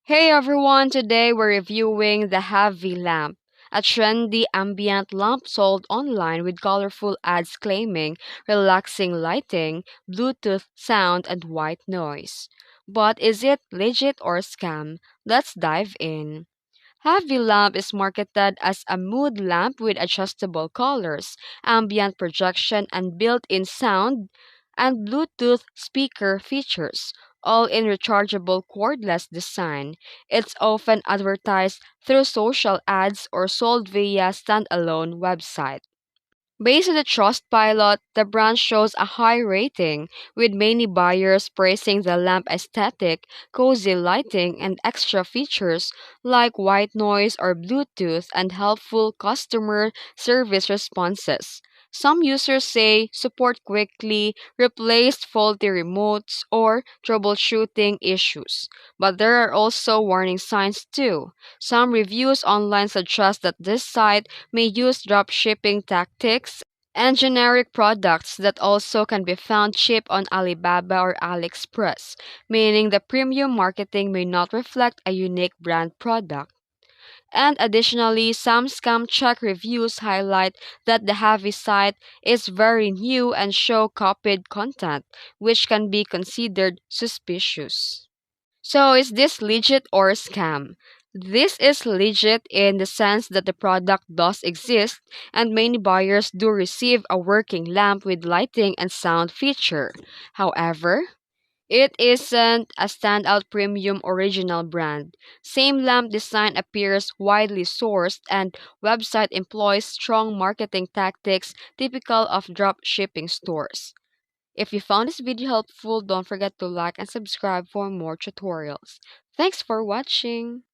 Hey everyone, today we're reviewing the Havie Lamp, a trendy ambient lamp sold online with colorful ads claiming relaxing lighting, Bluetooth sound, and white noise. But is it legit or scam? Let's dive in. Havie Lamp is marketed as a mood lamp with adjustable colors, ambient projection, and built-in sound and Bluetooth speaker features, all in rechargeable cordless design. It's often advertised through social ads or sold via standalone website. Based on the Trustpilot, the brand shows a high rating, with many buyers praising the lamp aesthetic, cozy lighting, and extra features like white noise or Bluetooth and helpful customer service responses. Some users say support quickly, replaced faulty remotes, or troubleshooting issues. But there are also warning signs too. Some reviews online suggest that this site may use drop shipping tactics and generic products that also can be found cheap on Alibaba or AliExpress, meaning the premium marketing may not reflect a unique brand product. And additionally, some scam check reviews highlight that the Havi site is very new and show copied content, which can be considered suspicious. So, is this legit or scam? This is legit in the sense that the product does exist and many buyers do receive a working lamp with lighting and sound feature. However, it isn't a standout premium original brand. Same lamp design appears widely sourced and website employs strong marketing tactics typical of drop shipping stores. If you found this video helpful, don't forget to like and subscribe for more tutorials. Thanks for watching!